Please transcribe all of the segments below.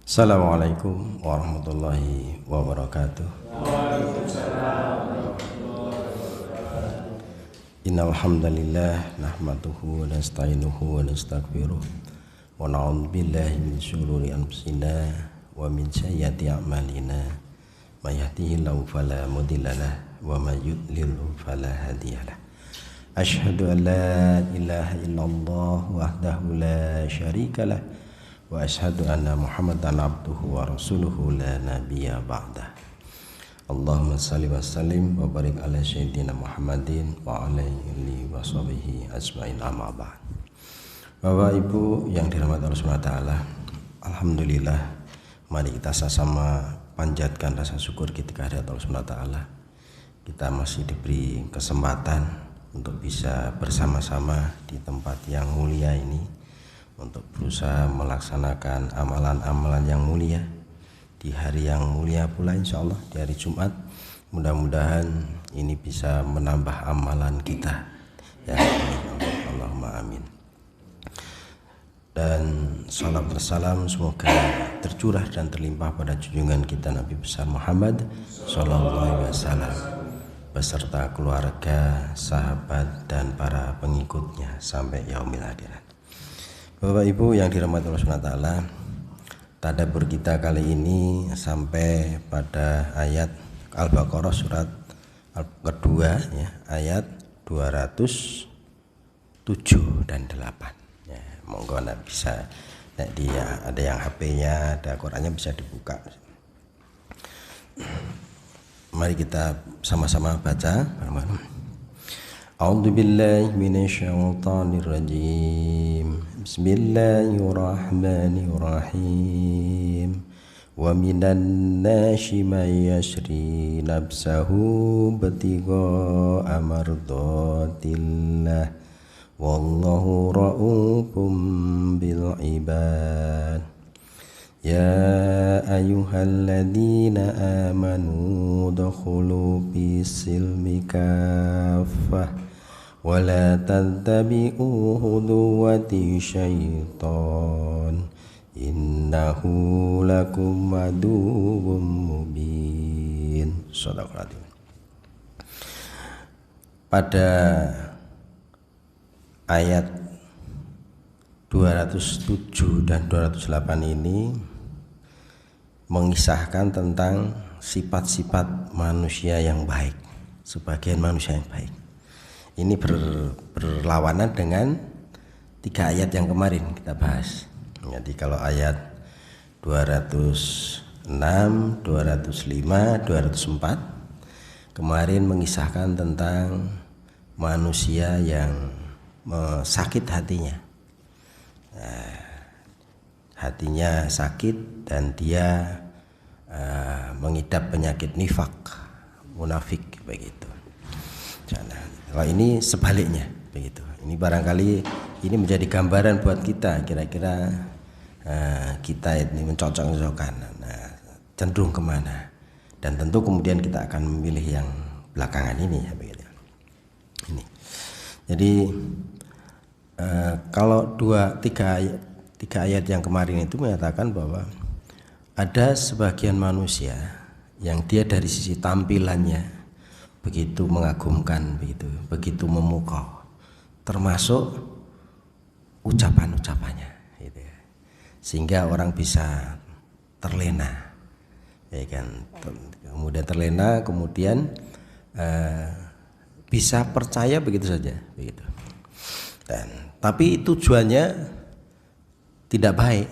Assalamualaikum warahmatullahi wabarakatuh. Innal hamdalillah nahmaduhu wa nasta'inuhu wa nastaghfiruh wa na'udzu billahi min syururi anfusina wa min sayyiati a'malina. May yahdihillahu fala mudhillalah wa may yudlilhu fala hadiyalah. Asyhadu an la ilaha illallah wahdahu la syarikalah wa asyhadu anna Muhammadan abduhu wa rasuluhu la nabiyya ba'dah. Allahumma salli wa sallim wa barik ala sayyidina Muhammadin wa ala alihi wa sahbihi ajmain, amma ba'd. Bapak Ibu yang dirahmati Allah Subhanahu wa taala, alhamdulillah, mari kita sama-sama panjatkan rasa syukur kita kepada Allah Subhanahu wa taala. Kita masih diberi kesempatan untuk bisa bersama-sama di tempat yang mulia ini, untuk berusaha melaksanakan amalan-amalan yang mulia di hari yang mulia pula, insya Allah di hari Jumat. Mudah-mudahan ini bisa menambah amalan kita ya, Allahumma amin. Dan salam bersalam semoga tercurah dan terlimpah pada junjungan kita Nabi besar Muhammad sallallahu alaihi wasallam beserta keluarga, sahabat dan para pengikutnya sampai yaumil akhirat. Bapak Ibu yang dirahmati Allah Subhanahu wa taala, tadabbur kita kali ini sampai pada ayat Al-Baqarah surat kedua ya, ayat 207 dan 8 ya. Monggo nek bisa, nek dia ada yang HP-nya ada Qurannya bisa dibuka. Mari kita sama-sama baca. A'udzu billahi minasyaitonir rajim. Bismillahirrahmanirrahim. Wa minan nasi may yashri nafsahu ibtigha'a mardatillah wallahu ra'ufum bil ibad. Ya ayyuhalladzina amanu udkhulu fis silmi kaffah wa la tattabi'u khutuwati syaitan innahu lakum aduwwum mubin. Shadaqallahu. Pada ayat 207 dan 208 ini mengisahkan tentang sifat-sifat manusia yang baik, sebagian manusia yang baik. Ini berlawanan dengan 3 ayat yang kemarin kita bahas. Jadi kalau ayat 206, 205, 204 kemarin mengisahkan tentang manusia yang sakit hatinya. Hatinya sakit dan dia mengidap penyakit nifak, munafik begitu. Kalau ini sebaliknya begitu. Ini barangkali ini menjadi gambaran buat kita, kira-kira kita ini mencocok-cocokkan, cenderung kemana, dan tentu kemudian kita akan memilih yang belakangan ini ya begitu. Ini. Jadi kalau 3 ayat yang kemarin itu menyatakan bahwa ada sebagian manusia yang dia dari sisi tampilannya begitu mengagumkan, begitu memukau, termasuk ucapan-ucapannya gitu ya. Sehingga orang bisa terlena ya kan, kemudian terlena, kemudian bisa percaya begitu saja begitu. Dan tapi tujuannya tidak baik,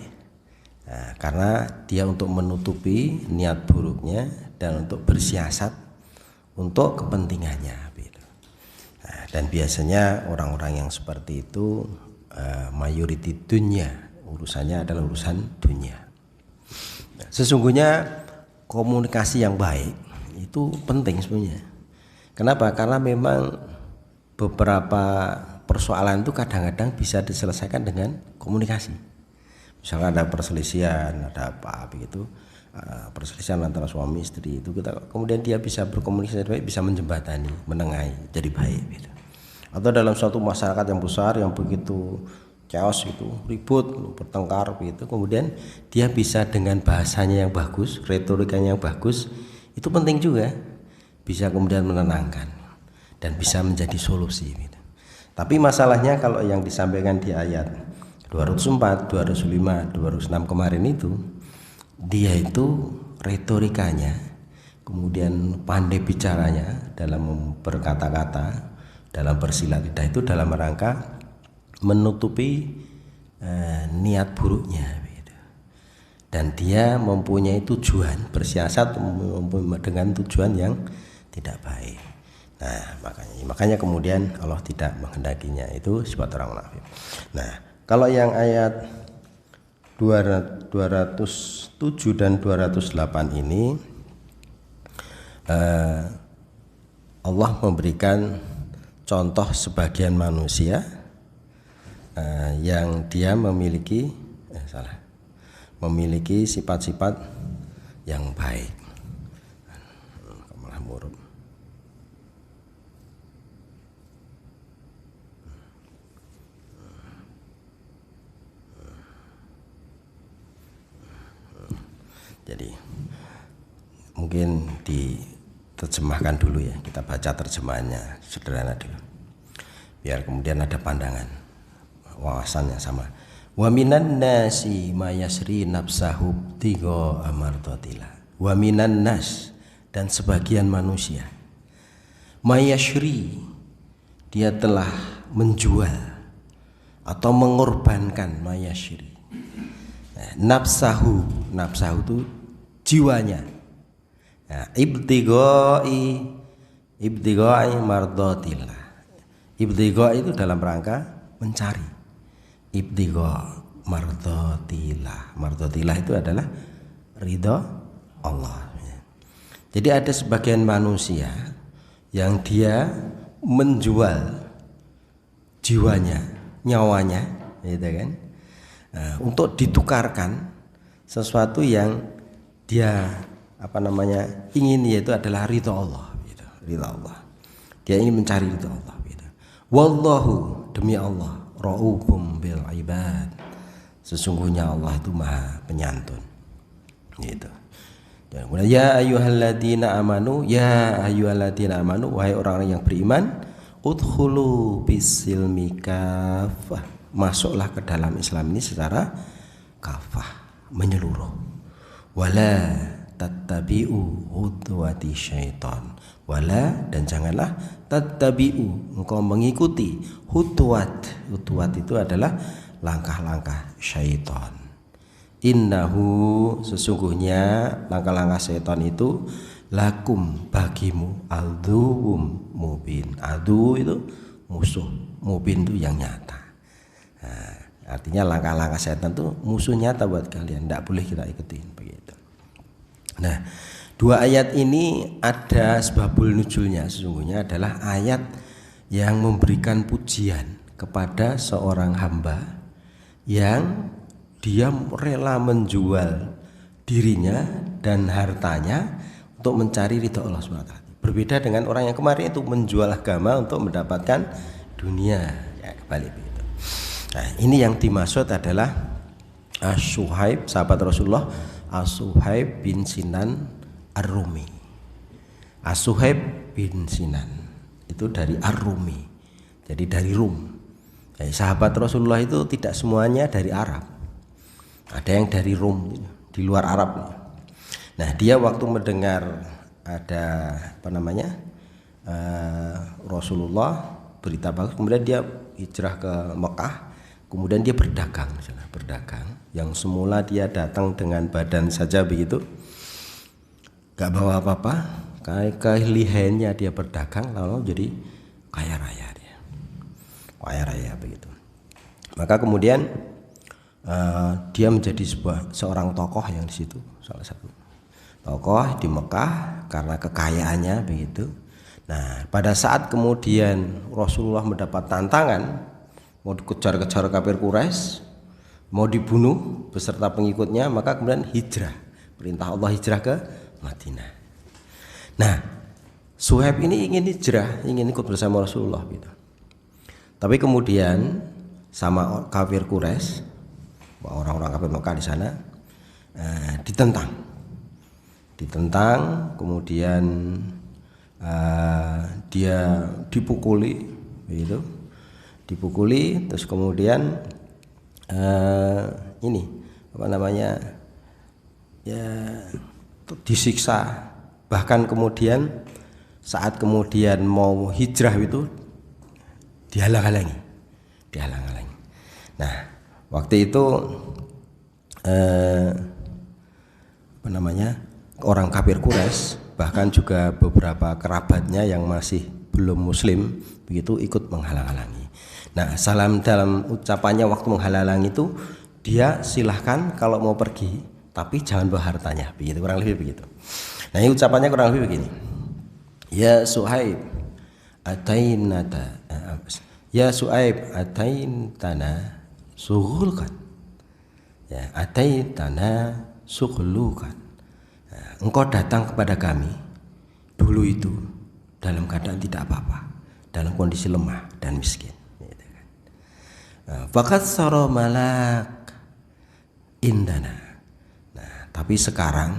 karena dia untuk menutupi niat buruknya dan untuk bersiasat untuk kepentingannya gitu. Dan biasanya orang-orang yang seperti itu mayoriti dunia, urusannya adalah urusan dunia. Sesungguhnya komunikasi yang baik itu penting sebenarnya. Kenapa? Karena memang beberapa persoalan itu kadang-kadang bisa diselesaikan dengan komunikasi. Misalkan ada perselisihan, ada apa begitu, perselisihan antara suami istri itu, kemudian dia bisa berkomunikasi baik, bisa menjembatani, menengahi jadi baik gitu. Atau dalam suatu masyarakat yang besar yang begitu chaos itu, ribut, bertengkar begitu. Kemudian dia bisa dengan bahasanya yang bagus, retorikanya yang bagus, itu penting juga. Bisa kemudian menenangkan dan bisa menjadi solusi gitu. Tapi masalahnya kalau yang disampaikan di ayat 204, 205, 206 kemarin itu, dia itu retorikanya, kemudian pandai bicaranya dalam berkata-kata, dalam bersilat lidah itu dalam rangka menutupi niat buruknya gitu. Dan dia mempunyai tujuan bersiasat dengan tujuan yang tidak baik. Nah, makanya kemudian Allah tidak menghendakinya, itu sifat orang munafik. Nah, kalau yang ayat 207 dan 208 ini Allah memberikan contoh sebagian manusia yang dia memiliki sifat-sifat yang baik. Malah murub. Jadi mungkin diterjemahkan dulu ya, kita baca terjemahannya sederhana dulu, biar kemudian ada pandangan, wawasan yang sama. Wa minan nasi mayasri nafsahu tigo amartotillah. Wa minan nas, dan sebagian manusia, mayasri, dia telah menjual atau mengorbankan, mayasri. Nafsahu itu jiwanya. Nah, ibtighai mardatillah. Ibtigha itu dalam rangka mencari. Ibtigha mardatillah. Mardatillah itu adalah ridha Allah. Jadi ada sebagian manusia yang dia menjual jiwanya, nyawanya, gitu kan, untuk ditukarkan sesuatu yang dia ingin, yaitu adalah ridha Allah gitu. Ridha Allah, dia ingin mencari ridha Allah gitu. Wallahu, demi Allah, ra'ufum bil ibad, sesungguhnya Allah itu maha penyantun gitu. Dan kemudian ya ayyuhalladzina amanu, wahai orang-orang yang beriman, udkhulu bisilmi kafah, masuklah ke dalam Islam ini secara kafah, menyeluruh. Wala tattabi'u khudwati syaitan. Wala, dan janganlah tattabi'u, engkau mengikuti khudwat. Khudwat itu adalah langkah-langkah syaitan. Innahu, sesungguhnya langkah-langkah syaitan itu lakum, bagimu, aduwwum mubin. Adu itu musuh, mubin itu yang nyata. Nah, artinya langkah-langkah setan itu musuh nyata buat kalian, tidak boleh kita ikutin begitu. Nah, dua ayat ini ada sebabul nuzulnya, sesungguhnya adalah ayat yang memberikan pujian kepada seorang hamba yang dia rela menjual dirinya dan hartanya untuk mencari ridha Allah SWT. Berbeda dengan orang yang kemarin itu menjual agama untuk mendapatkan dunia, ya kebalik begitu. Nah, ini yang dimaksud adalah As-Suhaib, sahabat Rasulullah, As-Suhaib bin Sinan Ar-Rumi. As-Suhaib bin Sinan itu dari Ar-Rumi, jadi dari Rum. Jadi sahabat Rasulullah itu tidak semuanya dari Arab, ada yang dari Rum, di luar Arab. Nah, dia waktu mendengar ada Rasulullah berita bagus, kemudian dia hijrah ke Mekah. Kemudian dia berdagang, yang semula dia datang dengan badan saja begitu, gak bawa apa-apa, kelihayannya dia berdagang, lalu jadi kaya raya begitu. Maka kemudian dia menjadi seorang tokoh yang di situ, salah satu tokoh di Mekah karena kekayaannya begitu. Nah, pada saat kemudian Rasulullah mendapat tantangan, mau dikejar-kejar kafir Quraisy, mau dibunuh beserta pengikutnya, maka kemudian hijrah, perintah Allah hijrah ke Madinah. Nah, Suhaib ini ingin hijrah, ingin ikut bersama Rasulullah gitu. Tapi kemudian sama kafir Quraisy, orang-orang kafir Mekah di sana, ditentang, kemudian dia dipukuli, begitu, terus kemudian ini apa namanya, ya disiksa, bahkan kemudian saat kemudian mau hijrah itu dihalang-halangi. Nah, waktu itu apa namanya, orang kafir Quraisy, bahkan juga beberapa kerabatnya yang masih belum muslim begitu ikut menghalang-halangi. Nah, salam dalam ucapannya waktu menghalang-halangi itu, dia silahkan kalau mau pergi, tapi jangan bawa hartanya, begitu, kurang lebih begitu. Nah, ini ucapannya kurang lebih begini. Ya Suhaib, ataintana sughulkan. Ya, ataintana sughulukan. Nah, engkau datang kepada kami dulu itu dalam keadaan tidak apa-apa, dalam kondisi lemah dan miskin. Fakat saro malak indana. Nah, tapi sekarang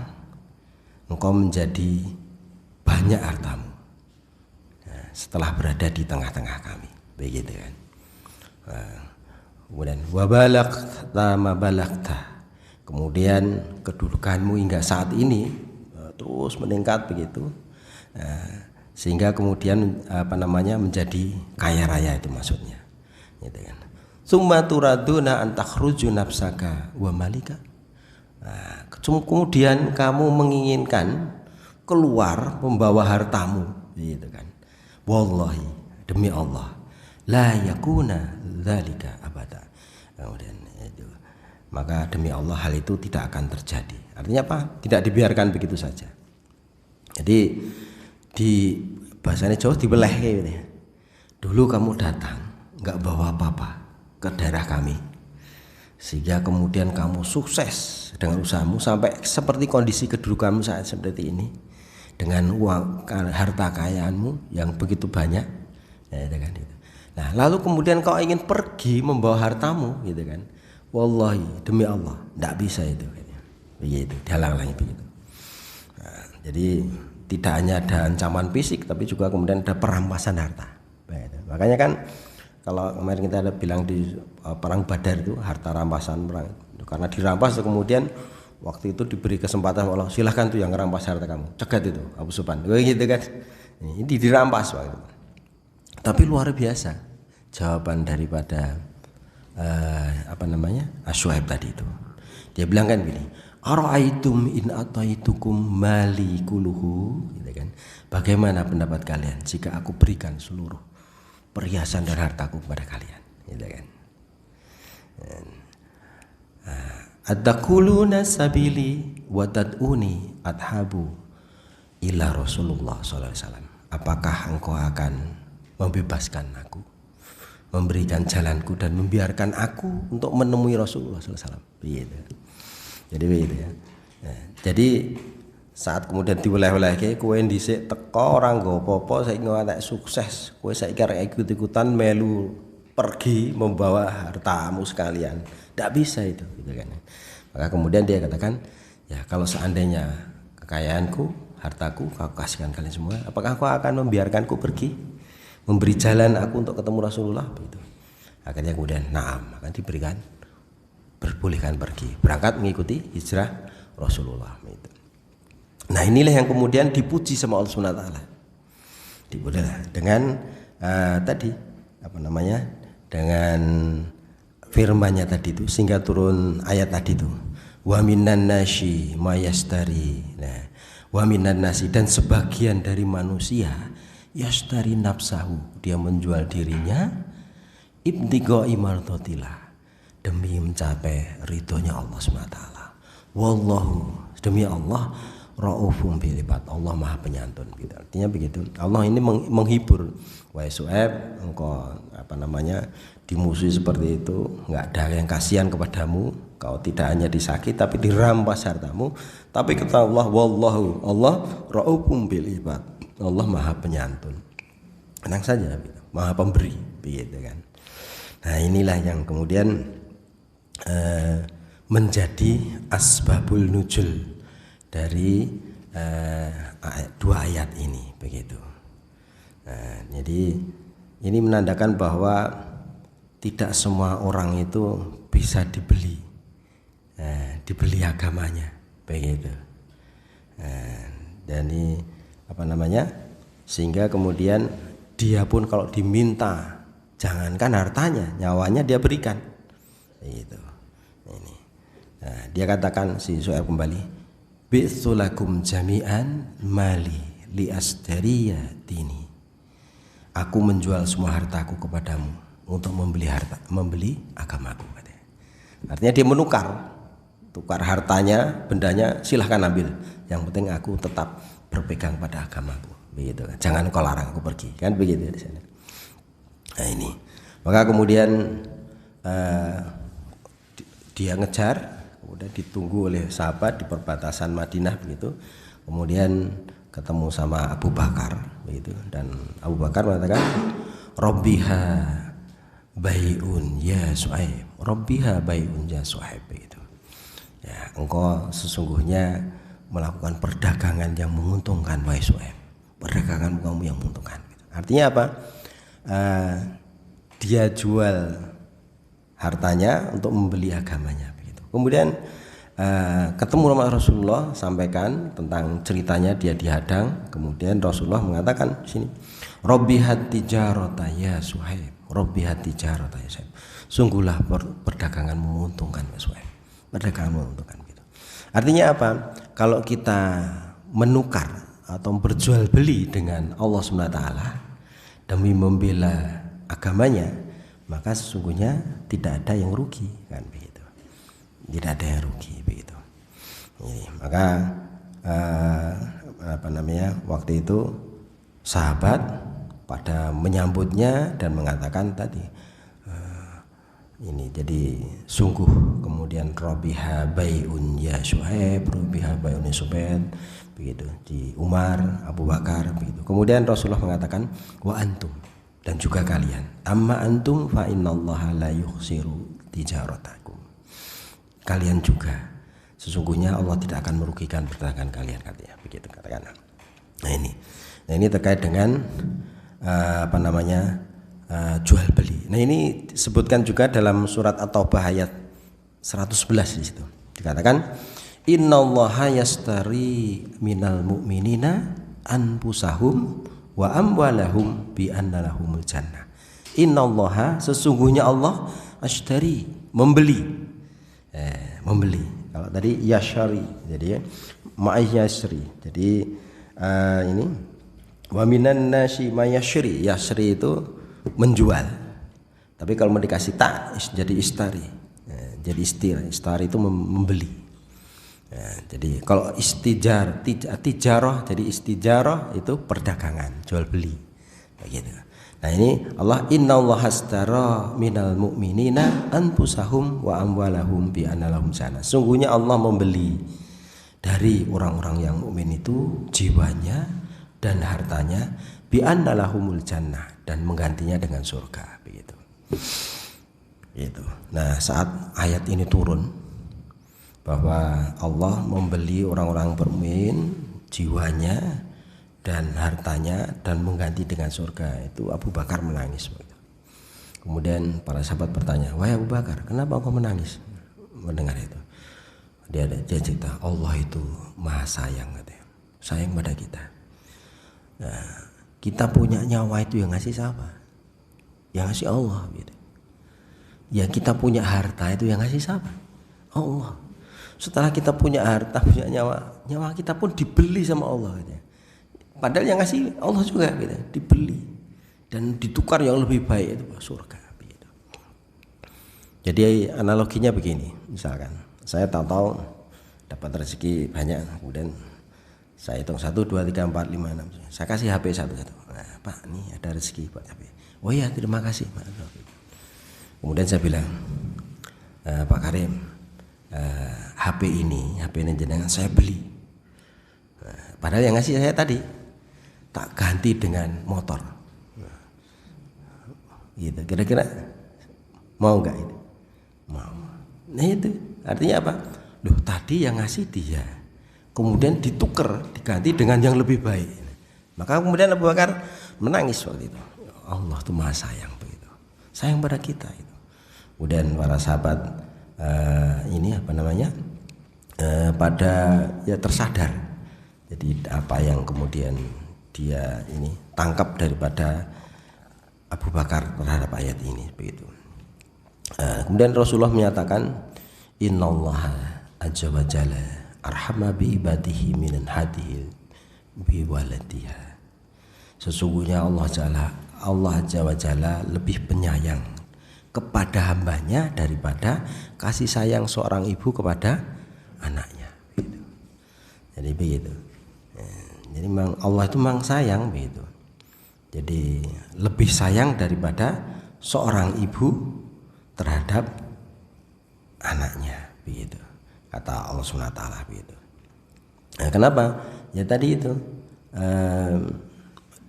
engkau menjadi banyak hartamu, nah, setelah berada di tengah-tengah kami, begitu kan. Kemudian wabalagta mabalagta, kemudian kedudukanmu hingga saat ini terus meningkat begitu, sehingga kemudian apa namanya menjadi kaya raya, itu maksudnya, gitu kan. Summa turaduna an takhruju nafsaka wa malika. Nah, kemudian kamu menginginkan keluar membawa hartamu, gitu kan. Wallahi, demi Allah, la yakuna dzalika abada. Kemudian itu, maka demi Allah hal itu tidak akan terjadi. Artinya apa? Tidak dibiarkan begitu saja. Jadi di bahasanya Jawa dibeleh gitu ya. Dulu kamu datang nggak bawa apa-apa ke daerah kami, sehingga kemudian kamu sukses dengan usahamu sampai seperti kondisi kedudukanmu saat seperti ini, dengan uang harta kekayaanmu yang begitu banyak, ya, kan, gitu. Nah, lalu kemudian kau ingin pergi membawa hartamu, gitu kan. Wallahi, demi Allah, tidak bisa itu, begitu, dihalang-halangi begitu. Nah, jadi tidak hanya ada ancaman fisik, tapi juga kemudian ada perampasan harta. Begitu. Makanya kan kalau kemarin kita ada bilang di perang Badar itu harta rampasan perang, karena dirampas kemudian waktu itu diberi kesempatan Allah, silahkan tuh yang rampas harta kamu, cegat itu Abu Sufyan, gitu kan. Ini dirampas waktu itu. Tapi luar biasa jawaban daripada apa namanya Asy'aib tadi itu. Dia bilang kan gini, ara'aitum in ataitukum mali kuluhu, gitu kan. Bagaimana pendapat kalian jika aku berikan seluruh perhiasan dan hartaku kepada kalian, gitu kan. At-taquluna sabili wa tad'uni adhabu ila Rasulullah sallallahu alaihi wasallam. Apakah engkau akan membebaskan aku, memberikan jalanku dan membiarkan aku untuk menemui Rasulullah sallallahu alaihi wasallam, begitu. Jadi begitu ya. Nah, jadi saat kemudian diweleh-welehke kowe dhisik teko ora nggo apa-apa, saiki ngantek sukses, kowe saiki arek ikut-ikutan melu pergi membawa hartamu sekalian. Tidak bisa itu, gitu kan. Maka kemudian dia katakan, ya kalau seandainya kekayaanku, hartaku kau kasihkan kalian semua, apakah kau akan membiarkanku pergi, memberi jalan aku untuk ketemu Rasulullah, begitu. Akhirnya kemudian naam, akan diberikan, berbolehkan pergi, berangkat mengikuti hijrah Rasulullah, begitu. Nah, inilah yang kemudian dipuji sama Allah Subhanahu wa taala. Dipuji dengan tadi apa namanya? Dengan firman-Nya tadi itu, sehingga turun ayat tadi itu. Wa minan nasi mayastari. Nah, wa minan nasi, dan sebagian dari manusia yastari nafsahu, dia menjual dirinya ibtigha'i mardatillah, demi mencapai ridhonya Allah Subhanahu wa taala. Wallahu, demi Allah, raufum bil ibad, Allah Maha Penyantun, gitu. Artinya begitu. Allah ini menghibur, wahai Syuaib, engkau apa namanya dimusuhi seperti itu, enggak ada yang kasihan kepadamu, kau tidak hanya disakiti tapi dirampas hartamu, tapi kata Allah, wallahu, Allah raufum bil ibad, Allah Maha Penyantun. Tenang saja, gitu. Maha Pemberi, begitu kan. Nah inilah yang kemudian menjadi asbabul nuzul dari dua ayat ini begitu. Nah, jadi ini menandakan bahwa tidak semua orang itu bisa dibeli, dibeli agamanya begitu. Dan ini sehingga kemudian dia pun kalau diminta, jangankan hartanya, nyawanya dia berikan. Gitu. Ini. Nah, dia katakan si Syuaib kembali, bi'tsulakum jami'an mali li asdariya dini. Aku menjual semua hartaku kepadamu untuk membeli agamaku. Artinya dia tukar hartanya, bendanya silahkan ambil. Yang penting aku tetap berpegang pada agamaku. Begitu kan. Jangan kau larang aku pergi, kan begitu di sana. Nah ini, maka kemudian dia ngejar, kemudian ditunggu oleh sahabat di perbatasan Madinah begitu. Kemudian ketemu sama Abu Bakar begitu, dan Abu Bakar mengatakan, Rabbiha bai'un ya Syuaib, Rabbiha bai'un ya Syuaib begitu. Ya, engkau sesungguhnya melakukan perdagangan yang menguntungkan wahai Syuaib. Perdagangan kamu yang menguntungkan. Artinya apa? Dia jual hartanya untuk membeli agamanya begitu. Kemudian ketemu sama Rasulullah, sampaikan tentang ceritanya dia dihadang. Kemudian Rasulullah mengatakan di sini, Rabbihat tijarata ya Syuaib, Rabbihat tijarata ya Syuaib. Sungguhlah perdagangan menguntungkan ya Syuaib. Perdagangan menguntungkan gitu. Artinya apa? Kalau kita menukar atau berjual beli dengan Allah SWT demi membela agamanya, maka sesungguhnya tidak ada yang rugi, kan begitu. Tidak ada yang rugi begitu. Maka waktu itu sahabat pada menyambutnya dan mengatakan tadi ini jadi sungguh kemudian Rabiha bai'un ya Syuaib, Rabiha bai'un ya Syuaib begitu di Umar, Abu Bakar begitu. Kemudian Rasulullah mengatakan wa antum, dan juga kalian, amma antum fa innallaha la yukhsiru tijaratakum. Kalian juga sesungguhnya Allah tidak akan merugikan perdagangan kalian, katanya begitu katakan. Nah ini terkait dengan jual beli. Nah ini disebutkan juga dalam surat At-Taubah ayat 111 di situ. Dikatakan innallaha yastari minal mu'minina anfusahum wa amwalahum bi anna lahumul jannah. Innallaha, sesungguhnya Allah, ashtari, membeli. Kalau tadi yashari, jadi ma'yashri. Jadi ini wa minan nasi mayashri. Yashri itu menjual. Tapi kalau mau dikasih tak jadi istari. Jadi istari itu membeli. Jadi kalau tijarah, jadi istijarah itu perdagangan, jual beli. Begitu. Nah ini Allah innallaha astara minal mu'minina anfusahum wa amwalahum bi anna lahum jannah. Sungguhnya Allah membeli dari orang-orang yang mukmin itu jiwanya dan hartanya bi anna lahumul jannah, dan menggantinya dengan surga begitu. Gitu. Nah, saat ayat ini turun bahwa Allah membeli orang-orang mukmin jiwanya dan hartanya dan mengganti dengan surga, itu Abu Bakar menangis. Kemudian para sahabat bertanya, wahai Abu Bakar, kenapa engkau menangis mendengar itu? Dia cerita, Allah itu maha sayang, katanya, sayang pada kita. Nah, kita punya nyawa itu yang ngasih siapa? Yang ngasih Allah gitu. Ya kita punya harta itu yang ngasih siapa? Allah. Setelah kita punya harta, punya nyawa kita pun dibeli sama Allah gitu. Padahal yang ngasih Allah juga gitu, dibeli dan ditukar yang lebih baik itu surga gitu. Jadi analoginya begini, misalkan saya tahu dapat rezeki banyak, kemudian saya hitung 1, 2, 3, 4, 5, 6, saya kasih HP satu-satu. Nah, Pak, nih ada rezeki buat HP. Oh iya, terima kasih Pak. Kemudian saya bilang, Pak Karim, HP ini jenengan saya beli. Padahal yang ngasih saya tadi, tak ganti dengan motor. Gitu. Kira-kira Mau nggak itu? Mau. Nah itu artinya apa? Loh tadi yang ngasih dia, kemudian ditukar, diganti dengan yang lebih baik. Maka kemudian Abu Bakar menangis waktu itu. Allah tuh maha sayang begitu, sayang pada kita itu. Kemudian para sahabat ini apa namanya pada ya tersadar. Jadi apa yang kemudian dia ini tangkap daripada Abu Bakar terhadap ayat ini begitu. Kemudian Rasulullah menyatakan innallaha azza wa jalla arhama bi ibadihi min hadihi bi waladiha. Sesungguhnya Allah azza wa jalla lebih penyayang kepada hambanya daripada kasih sayang seorang ibu kepada anaknya begitu. Jadi begitu. Jadi memang Allah itu memang sayang begitu. Jadi lebih sayang daripada seorang ibu terhadap anaknya begitu, kata Allah SWT begitu. Nah, kenapa? Ya tadi itu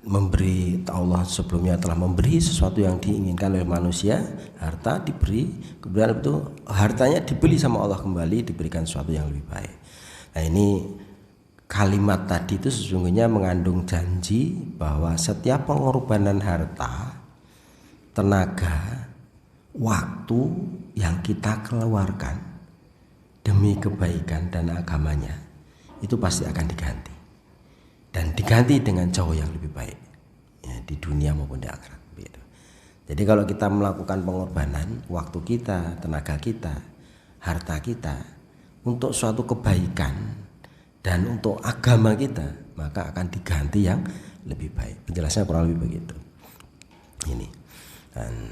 memberi, Allah sebelumnya telah memberi sesuatu yang diinginkan oleh manusia, harta diberi, kemudian itu hartanya dibeli sama Allah kembali, diberikan sesuatu yang lebih baik. Nah ini kalimat tadi itu sesungguhnya mengandung janji bahwa setiap pengorbanan harta, tenaga, waktu yang kita keluarkan demi kebaikan dan agamanya itu pasti akan diganti, dan diganti dengan jauh yang lebih baik ya, di dunia maupun di akhirat gitu. Jadi kalau kita melakukan pengorbanan waktu kita, tenaga kita, harta kita untuk suatu kebaikan dan untuk agama kita, maka akan diganti yang lebih baik. Penjelasannya kurang lebih begitu ini.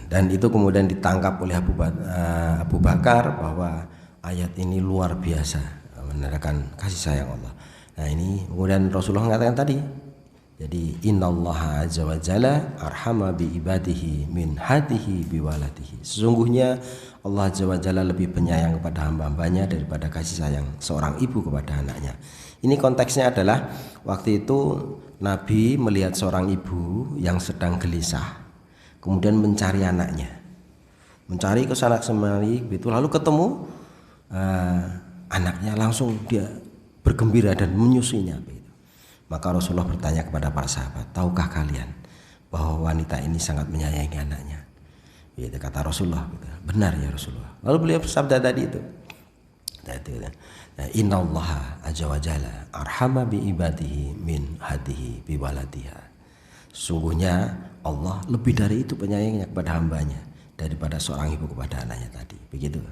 Dan itu kemudian ditangkap oleh Abu Bakar bahwa ayat ini luar biasa menandakan kasih sayang Allah. Nah ini kemudian Rasulullah mengatakan tadi, jadi innallaha azza wa jalla arhama bi ibadihi min hadihi bi waladihi. Sesungguhnya Allah azza wa jalla lebih penyayang kepada hamba-hambanya daripada kasih sayang seorang ibu kepada anaknya. Ini konteksnya adalah waktu itu Nabi melihat seorang ibu yang sedang gelisah, kemudian mencari anaknya, mencari ke sana kemari begitu, lalu ketemu anaknya, langsung dia bergembira dan menyusuinya begitu. Maka Rasulullah bertanya kepada para sahabat, tahukah kalian bahwa wanita ini sangat menyayangi anaknya? Begitu kata Rasulullah. Benar ya Rasulullah. Lalu beliau bersabda tadi itu, innallaha azza wa jalla arhama bi ibadihi min hadihi bi waladiha. Sungguhnya Allah lebih dari itu penyayangnya kepada hambanya daripada seorang ibu kepada anaknya tadi. Begitu.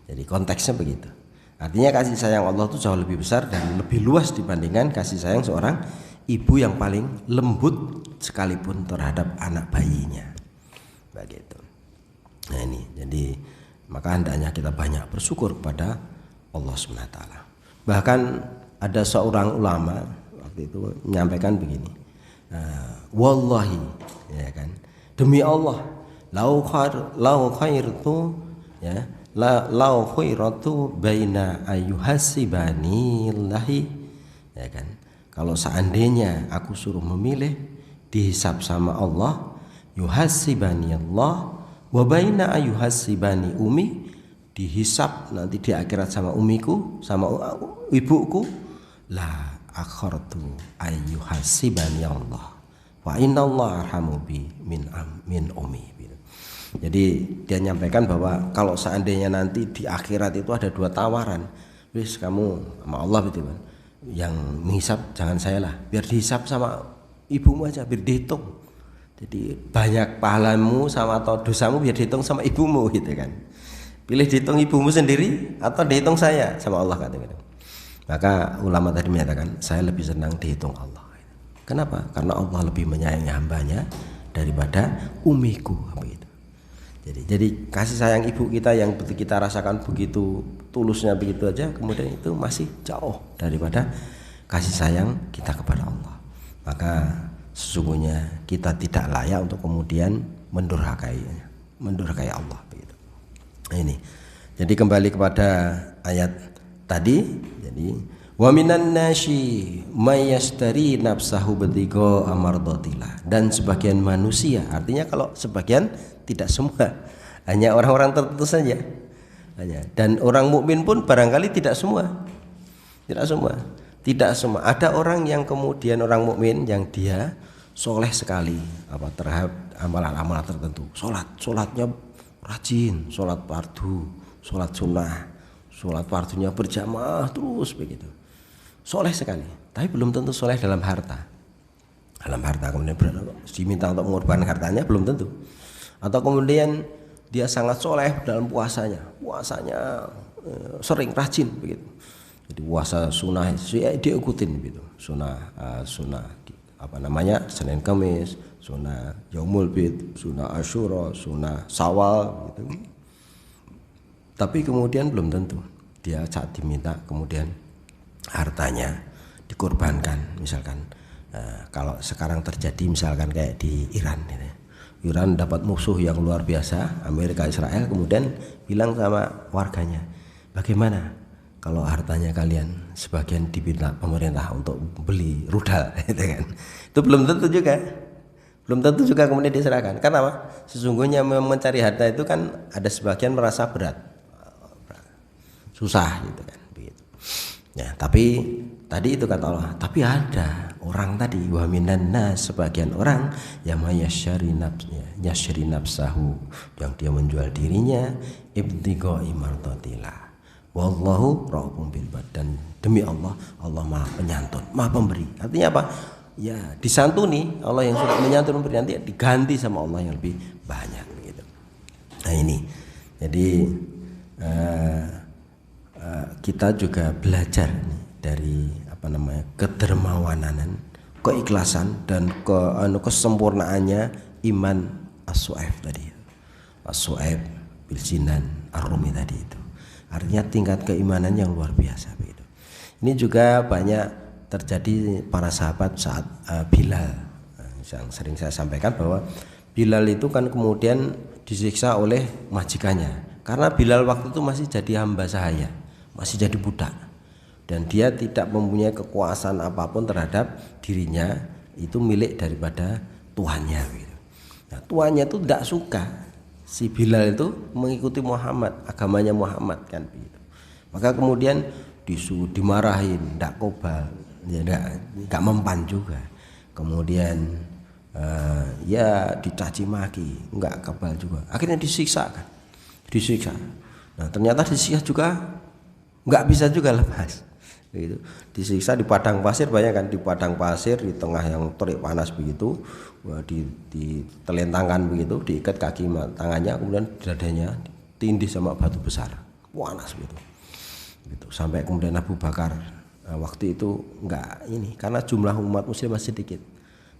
Jadi konteksnya begitu. Artinya kasih sayang Allah itu jauh lebih besar dan lebih luas dibandingkan kasih sayang seorang ibu yang paling lembut sekalipun terhadap anak bayinya. Begitu. Nah ini, jadi maka hendaknya kita banyak bersyukur kepada Allah SWT. Bahkan ada seorang ulama waktu itu menyampaikan begini, wallahi, ya kan, demi Allah, lau khairtu ya, lau khairatu baina ayyuhasibani lahi, ya kan, kalau seandainya aku suruh memilih dihisab sama Allah, yuhasibani Allah wa baina ayyuhasibani umi, dihisab nanti di akhirat sama umiku, sama ibuku, la akhartu ayyuhasibani Allah wa inna Allah arhamu bi min umi. Jadi dia nyampaikan bahwa kalau seandainya nanti di akhirat itu ada dua tawaran, wis kamu sama Allah betul kan, yang menghisap jangan saya lah, biar dihisap sama ibumu aja, biar dihitung. Jadi banyak pahalamu sama atau dosamu biar dihitung sama ibumu gitu kan. Pilih dihitung ibumu sendiri atau dihitung saya sama Allah katanya. Maka ulama tadi menyatakan saya lebih senang dihitung Allah. Kenapa? Karena Allah lebih menyayangi hambanya daripada umiku begitu. Jadi kasih sayang ibu kita yang kita rasakan begitu tulusnya begitu aja, kemudian itu masih jauh daripada kasih sayang kita kepada Allah. Maka sesungguhnya kita tidak layak untuk kemudian mendurhakai Allah begitu. Nah, ini. Jadi kembali kepada ayat tadi, jadi wa minan nasi may yashtari nafsahu batiqa amardatillah, dan sebagian manusia, artinya kalau sebagian tidak semua, hanya orang-orang tertentu saja. Dan orang mukmin pun barangkali tidak semua. Tidak semua. Ada orang yang kemudian orang mukmin yang dia soleh sekali terhadap amalan-amalan tertentu. Sholatnya rajin, sholat fardu, sholat sunnah, sholat fardunya berjamaah terus begitu. Soleh sekali, tapi belum tentu soleh dalam harta. Dalam harta kemudian diminta untuk mengorbankan hartanya belum tentu. Atau kemudian dia sangat soleh dalam puasanya sering rajin begitu. Jadi puasa sunnah dia ikutin begitu. Sunnah Senin Kamis, sunnah Yaumul Bid, sunnah Asyura, sunnah Syawal gitu. Tapi kemudian belum tentu dia saat diminta kemudian hartanya dikorbankan. Misalkan kalau sekarang terjadi misalkan kayak di Iran gitu. Iran dapat musuh yang luar biasa, Amerika Israel, kemudian bilang sama warganya, bagaimana kalau hartanya kalian sebagian dibina pemerintah untuk beli rudal gitu kan. Itu belum tentu juga kemudian diserahkan. Karena apa? Sesungguhnya mencari harta itu kan ada sebagian merasa berat, susah gitu kan begitu. Ya, tapi tadi itu kata Allah, tapi ada orang tadi wa minan nas, sebagian orang yang yasyari nafsahu, yang dia menjual dirinya ibtigha'i mardatillah. Wallahu raufun bil ibad, dan demi Allah Maha penyantun, Maha pemberi. Artinya apa? Ya, disantuni Allah yang sudah menyantun memberi, nanti diganti sama Allah yang lebih banyak gitu. Nah ini. Jadi kita juga belajar dari kedermawanan, keikhlasan dan kesempurnaannya iman As-Su'aib tadi. As-Su'aib bil Jinan Ar-Rumi tadi itu. Artinya tingkat keimanan yang luar biasa begitu. Ini juga banyak terjadi para sahabat saat Bilal. Yang sering saya sampaikan bahwa Bilal itu kan kemudian disiksa oleh majikannya. Karena Bilal waktu itu masih jadi hamba sahaya, masih jadi budak. Dan dia tidak mempunyai kekuasaan apapun terhadap dirinya, itu milik daripada tuannya gitu. Nah, tuannya itu tidak suka si Bilal itu mengikuti Muhammad, agamanya Muhammad kan begitu. Maka kemudian dimarahin, tidak kobal, ya tidak mempan juga. Kemudian ya dicaci maki, enggak kebal juga. Akhirnya disiksa. Nah, ternyata disiksa juga enggak bisa juga lepas. Gitu. Disiksa di padang pasir, banyak kan, di padang pasir di tengah yang terik panas begitu, ditelentangkan begitu, diikat kaki tangannya, kemudian dadanya ditindih sama batu besar, panas begitu. Sampai kemudian Abu Bakar waktu itu enggak ini, karena jumlah umat muslim masih sedikit,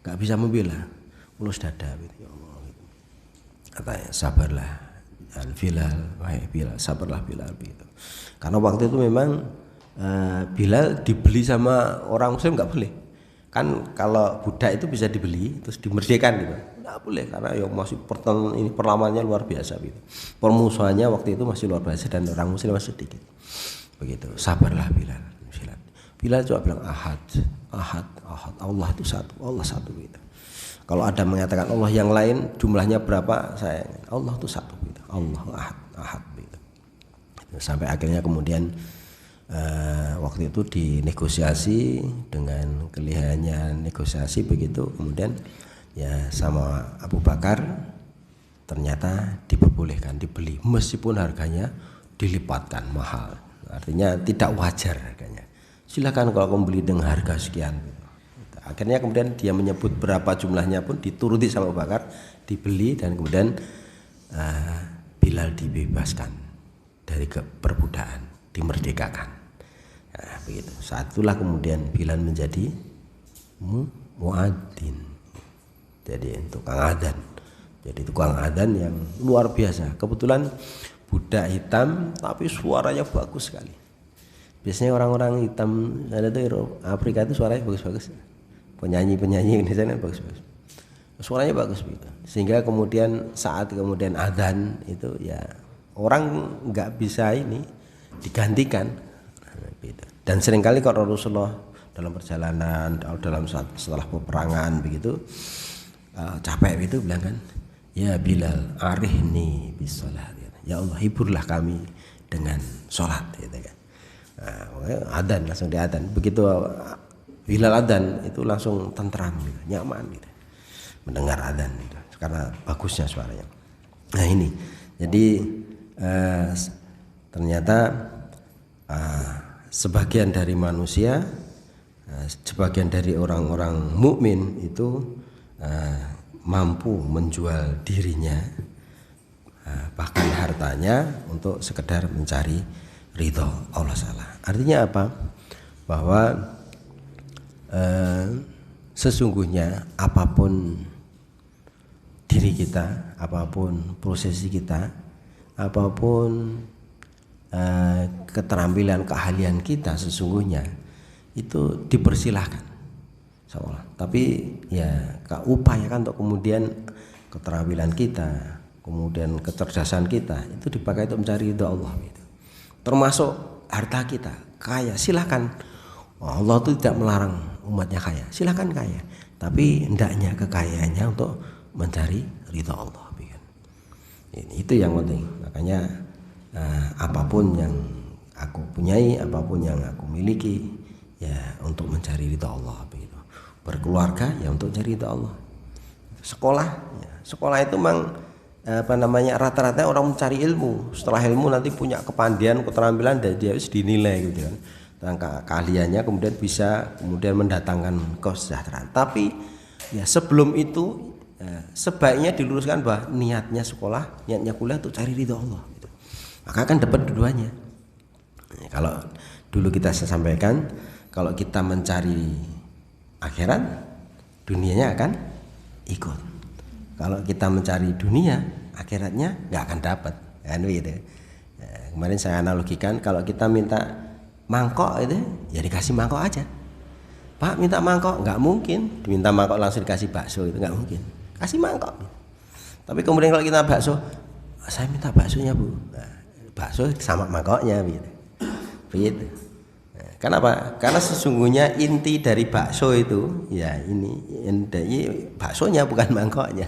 enggak bisa membela, ulus dada gitu. Ya Allah, gitu. Katanya sabarlah Bilal, wahai Bilal, sabarlah Bilal gitu. Karena waktu itu memang Bilal dibeli sama orang muslim nggak boleh. Kan kalau budak itu bisa dibeli terus dimerdekakan gitu. Nggak boleh karena yang masih perlamannya luar biasa gitu. Permusuhannya waktu itu masih luar biasa dan orang muslim masih sedikit. Begitu. Sabarlah Bilal. Bilal coba bilang ahad. Allah itu satu, Allah satu gitu. Kalau ada mengatakan Allah yang lain jumlahnya berapa, saya Allah itu satu gitu. Allah ahad gitu. Sampai akhirnya kemudian waktu itu dinegosiasi dengan kelihayannya negosiasi begitu, kemudian ya sama Abu Bakar ternyata diperbolehkan dibeli meskipun harganya dilipatkan mahal, artinya tidak wajar harganya. Silakan kalau kamu beli dengan harga sekian. Akhirnya kemudian dia menyebut berapa jumlahnya pun dituruti sama Abu Bakar, dibeli dan kemudian Bilal dibebaskan dari keperbudakan, dimerdekakan. Nah, begitu. Saat itulah kemudian Bilal menjadi muadzin. Jadi tukang adzan. Jadi tukang adzan yang luar biasa. Kebetulan budak hitam tapi suaranya bagus sekali. Biasanya orang-orang hitam ada tuh Afrika itu suaranya bagus-bagus. Penyanyi-penyanyi Indonesia kan bagus-bagus. Suaranya bagus begitu. Sehingga kemudian saat kemudian adzan itu ya orang nggak bisa ini digantikan. Dan seringkali kalau Rasulullah dalam perjalanan, setelah peperangan begitu capek itu bilang kan, Ya Bilal, arihni bis salat. Ya Allah, hiburlah kami dengan sholat, gitu kan. Nah, adzan, langsung diadzan. Begitu Bilal adzan itu langsung tentram, gitu, nyaman, gitu, mendengar adzan itu, karena bagusnya suaranya. Nah ini, jadi ternyata sebagian dari manusia, sebagian dari orang-orang mukmin itu mampu menjual dirinya, bahkan hartanya untuk sekedar mencari ridho Allah Ta'ala. Artinya apa? Bahwa sesungguhnya apapun diri kita, apapun prosesi kita, apapun keterampilan keahlian kita, sesungguhnya itu dipersilahkan sama Allah. Tapi ya upayakan untuk kemudian keterampilan kita, kemudian kecerdasan kita itu dipakai untuk mencari ridho Allah, gitu. Termasuk harta kita, kaya, silahkan. Allah itu tidak melarang umatnya kaya, silahkan kaya, tapi hendaknya kekayaannya untuk mencari ridho Allah, gitu. Itu yang penting. Makanya apapun yang aku punyai, apapun yang aku miliki, ya untuk mencari ridho Allah, begitu. Berkeluarga ya untuk mencari ridho Allah. Sekolah, ya, sekolah itu memang rata-rata orang mencari ilmu. Setelah ilmu nanti punya kepandian, keterampilan, dan dia harus dinilai, gitu kan. Dan keahliannya kemudian bisa mendatangkan kesejahteraan. Tapi ya sebelum itu sebaiknya diluruskan bahwa niatnya sekolah, niatnya kuliah untuk cari ridho Allah, gitu. Maka akan dapat dua-duanya. Kalau dulu kita sampaikan, kalau kita mencari akhirat, dunianya akan ikut. Kalau kita mencari dunia, akhiratnya nggak akan dapat, kan gitu. Kemarin saya analogikan, kalau kita minta mangkok itu, ya dikasih mangkok aja. Pak minta mangkok, nggak mungkin diminta mangkok langsung dikasih bakso, itu nggak mungkin. Kasih mangkok. Tapi kemudian kalau kita bakso, saya minta baksonya Bu. Nah, bakso sama mangkoknya, gitu. Begitu. Kenapa? Karena sesungguhnya inti dari bakso itu, ya ini baksonya bukan mangkoknya.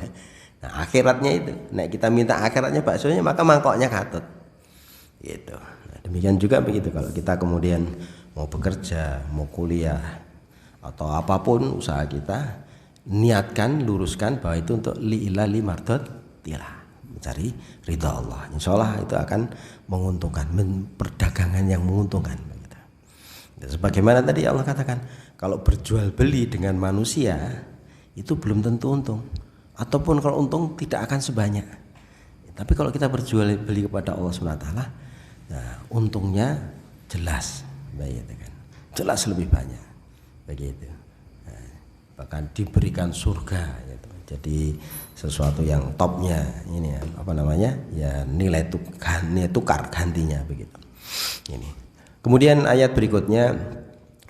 Nah akhiratnya itu, nah kita minta akhiratnya baksonya, maka mangkoknya katut, gitu. Nah, demikian juga begitu kalau kita kemudian mau bekerja, mau kuliah, atau apapun usaha kita, niatkan, luruskan bahwa itu untuk li'ilali mardotillah, mencari ridha Allah. Insya Allah itu akan menguntungkan, perdagangan yang menguntungkan. Sebagaimana tadi Allah katakan, kalau berjual beli dengan manusia itu belum tentu untung, ataupun kalau untung tidak akan sebanyak. Tapi kalau kita berjual beli kepada Allah SWT, nah untungnya jelas, begitu kan? Jelas lebih banyak, begitu. Nah, bahkan diberikan surga, gitu. Jadi sesuatu yang topnya ini apa namanya? Ya nilai tukar gantinya, begitu. Ini. Kemudian ayat berikutnya,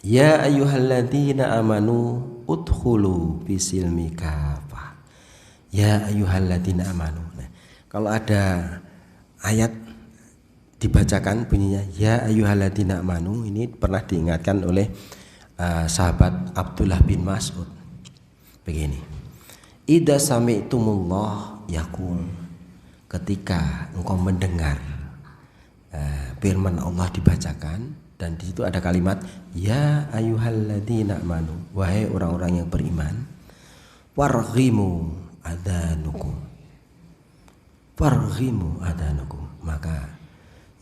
ya ayyuhalladzina amanu udkhulu bisilmi kafah. Ya ayyuhalladzina amanu. Nah, kalau ada ayat dibacakan bunyinya ya ayyuhalladzina amanu, ini pernah diingatkan oleh sahabat Abdullah bin Mas'ud. Begini. Idza sami'tumullah yaqul, ketika engkau mendengar firman Allah dibacakan dan di situ ada kalimat ya ayyuhalladzina amanu, wahai orang-orang yang beriman, warghimu adanukum, maka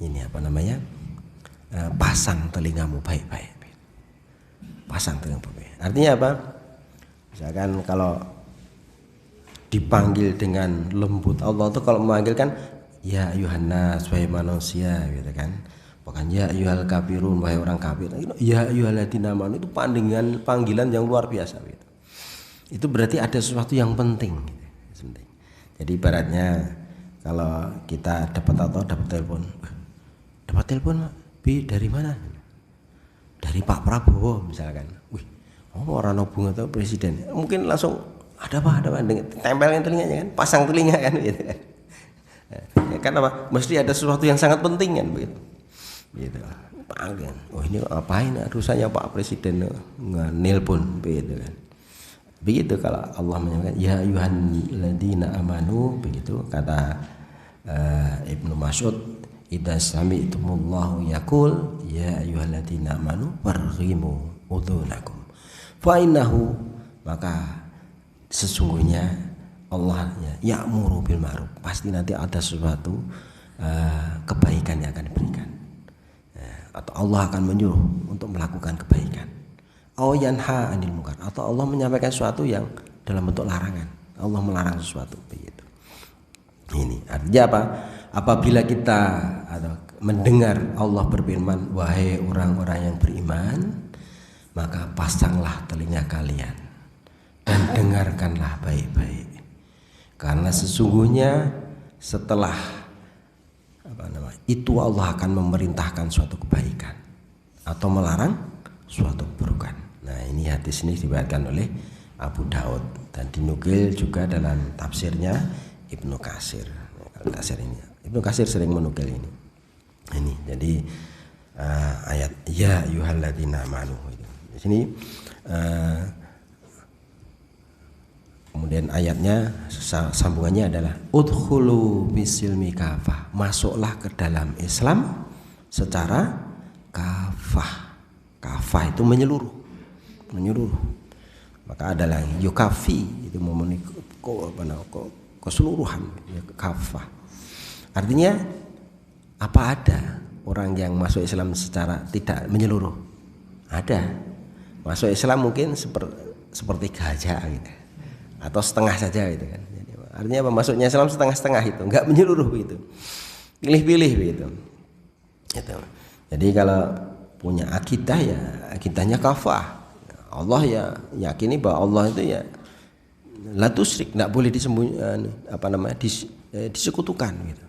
ini apa namanya, pasang telingamu baik-baik, pasang telingamu baik. Artinya apa? Misalkan kalau dipanggil dengan lembut, Allah tuh kalau memanggilkan ya ayyuhannas, wahai manusia, gitu kan. Bukan ya ayyuhal kafirun, wahai orang kafir. Ya ayyuhalladzina amanu, itu panggilan yang luar biasa, gitu. Itu berarti ada sesuatu yang penting, gitu. Jadi ibaratnya kalau kita dapat telepon Bi, dari mana? Dari Pak Prabowo misalkan. Wih, orang hubungan atau presiden. Mungkin langsung ada apa? Tempelin telinganya kan, pasang telinga kan, gitu kan. Ya kan apa? Mesti ada sesuatu yang sangat penting kan, begitu. Gitu. Panggil. Oh ini ngapain urusannya Pak Presiden nggak nelpon, begitu kan. Begitu kalau Allah menyampaikan ya ayyuhalladzina amanu, begitu kata Ibnu Mas'ud, idza sami'tumullahu yaqul ya ayyuhalladzina amanu farghimu udhunakum fa innahu, maka sesungguhnya Allah ya'muru bil ma'ruf, pasti nanti ada sesuatu kebaikan yang akan diberikan, atau Allah akan menyuruh untuk melakukan kebaikan. Aw yanha 'anil munkar, atau Allah menyampaikan sesuatu yang dalam bentuk larangan. Allah melarang sesuatu, begitu. Ini artinya apa? Apabila kita mendengar Allah berfirman, wahai orang-orang yang beriman, maka pasanglah telinga kalian dan dengarkanlah baik-baik. Karena sesungguhnya setelah itu Allah akan memerintahkan suatu kebaikan atau melarang suatu keburukan. Nah, ini hadis ini diriwayatkan oleh Abu Daud dan dinukil juga dalam tafsirnya Ibnu Katsir. Tafsir ini Ibnu Katsir sering menukil ini. Ini jadi ayat ya ayyuhalladzina amanu. Di sini kemudian ayatnya sambungannya adalah udkhulu bisilmi kafah, masuklah ke dalam Islam secara kafah. Kafah itu menyeluruh. Maka ada lagi yukafi, itu memenuhi keseluruhan, ya, kafah. Artinya apa ada orang yang masuk Islam secara tidak menyeluruh? Ada. Masuk Islam mungkin seperti gajah gitu, atau setengah saja gitu kan. Jadi, artinya apa? Masuknya Islam setengah-setengah, itu enggak menyeluruh gitu. Pilih-pilih begitu. Gitu. Jadi kalau punya akidah, ya akidahnya kafah. Allah ya yakini bahwa Allah itu ya la tusyrik, enggak boleh disekutukan gitu.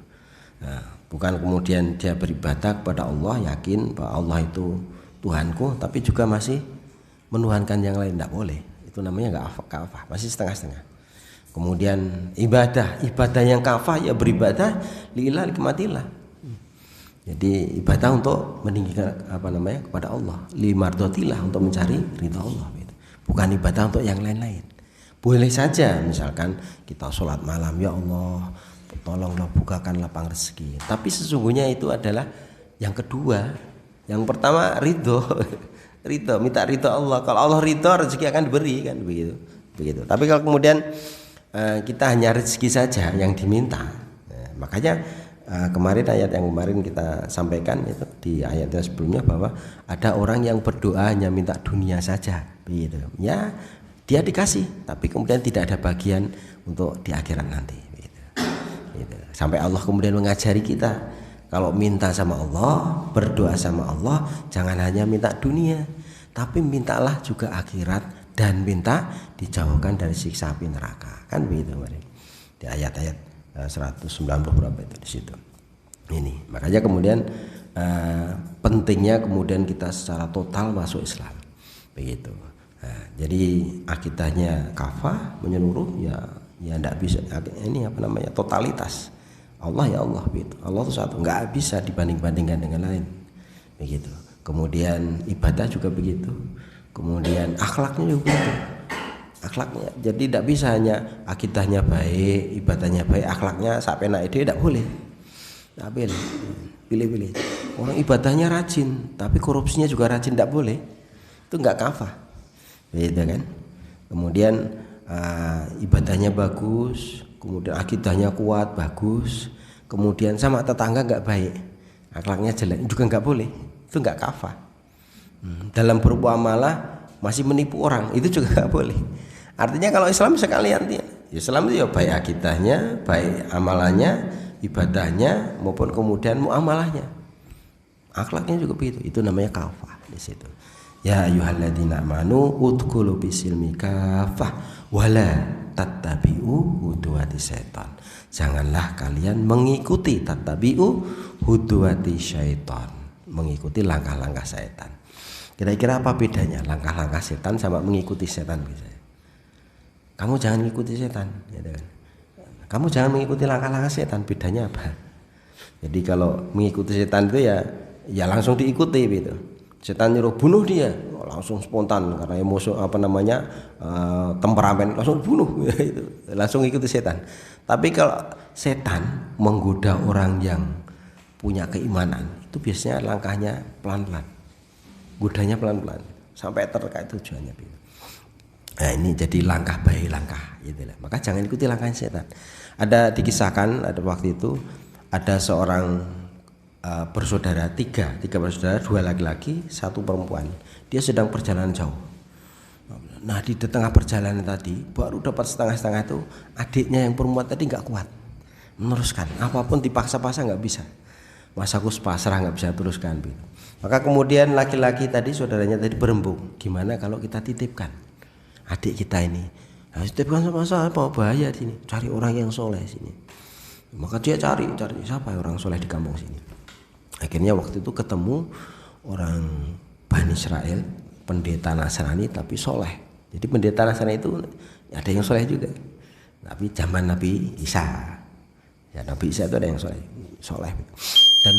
Nah, bukan kemudian dia beribadah kepada Allah, yakin bahwa Allah itu Tuhanku, tapi juga masih menuhankan yang lain, enggak boleh. Itu namanya enggak kafah, masih setengah-setengah. Kemudian ibadah yang kafah ya beribadah lillah likmatillah. Jadi ibadah untuk meninggikan kepada Allah, limardotillah, untuk mencari ridha Allah, gitu. Bukan ibadah untuk yang lain-lain. Boleh saja misalkan kita sholat malam, ya Allah tolonglah bukakan lapang rezeki, tapi sesungguhnya itu adalah yang kedua. Yang pertama ridho, minta ridho Allah. Kalau Allah ridho, rezeki akan diberi, kan begitu. Tapi kalau kemudian kita hanya rezeki saja yang diminta, makanya kemarin ayat yang kemarin kita sampaikan itu di ayat yang sebelumnya, bahwa ada orang yang berdoa hanya minta dunia saja, begitu. Ya, dia dikasih, tapi kemudian tidak ada bagian untuk di akhirat nanti, begitu. Sampai Allah kemudian mengajari kita, kalau minta sama Allah, berdoa sama Allah, jangan hanya minta dunia, tapi mintalah juga akhirat dan minta dijauhkan dari siksa api neraka, kan begitu kemarin di ayat-ayat 190 berapa itu di situ. Ini makanya kemudian pentingnya kemudian kita secara total masuk Islam, begitu. Nah, jadi akidahnya kafah, menyeluruh, ya tidak bisa. Ini totalitas. Allah ya Allah, begitu. Allah itu satu, nggak bisa dibanding-bandingkan dengan lain, begitu. Kemudian ibadah juga begitu. Kemudian akhlaknya juga begitu. Akhlaknya, jadi tidak bisa hanya akidahnya baik, ibadahnya baik, akhlaknya sampai naik dia, tidak boleh. Tidak boleh. Pilih-pilih. Orang ibadahnya rajin, tapi korupsinya juga rajin, tidak boleh. Itu enggak kafah, begitu kan? Kemudian ibadahnya bagus, kemudian akidahnya kuat, bagus, kemudian sama tetangga enggak baik, akhlaknya jelek, juga enggak boleh. Itu enggak kafah. Dalam bermuamalah masih menipu orang, itu juga enggak boleh. Artinya kalau Islam sekalian dia, Islam itu ya baik akidahnya, baik amalannya, ibadahnya, maupun kemudian muamalahnya, akhlaknya juga begitu. Itu namanya kafah di situ. Ya ayyuhalladzina amanu udkhulu bisilmi kafah wala tattabi'u khutuwati syaitan. Janganlah kalian mengikuti tattabi'u khutuwati syaitan, mengikuti langkah-langkah syaitan. Kira-kira apa bedanya langkah-langkah setan sama mengikuti setan? Kamu jangan mengikuti setan, gitu kan? Kamu jangan mengikuti langkah-langkah setan. Bedanya apa? Jadi kalau mengikuti setan itu ya langsung diikuti gitu. Setan nyuruh bunuh dia, langsung spontan karena emosi temperamen langsung bunuh ya, itu langsung ikuti setan. Tapi kalau setan menggoda orang yang punya keimanan itu biasanya langkahnya pelan-pelan, godanya pelan-pelan sampai terkait tujuannya. Nah ini jadi langkah baik langkah gitu lah. Maka jangan ikuti langkah setan. Ada dikisahkan ada waktu itu ada seorang bersaudara tiga bersaudara, 2 laki-laki 1 perempuan. Dia sedang perjalanan jauh. Nah di tengah perjalanan tadi baru dapat setengah-setengah itu adiknya yang perempuan tadi nggak kuat meneruskan, apapun dipaksa-paksa nggak bisa. Masaku pasrah nggak bisa teruskan. Maka kemudian laki-laki tadi saudaranya tadi berembuk, gimana kalau kita titipkan adik kita ini? Nah, titipkan sama apa bahaya sini? Cari orang yang soleh sini. Maka dia cari siapa orang soleh di kampung sini. Akhirnya waktu itu ketemu orang Bani Israel, pendeta Nasrani tapi soleh. Jadi pendeta Nasrani itu ada yang soleh juga. Tapi zaman Nabi Isa, ya Nabi Isa itu ada yang soleh. Dan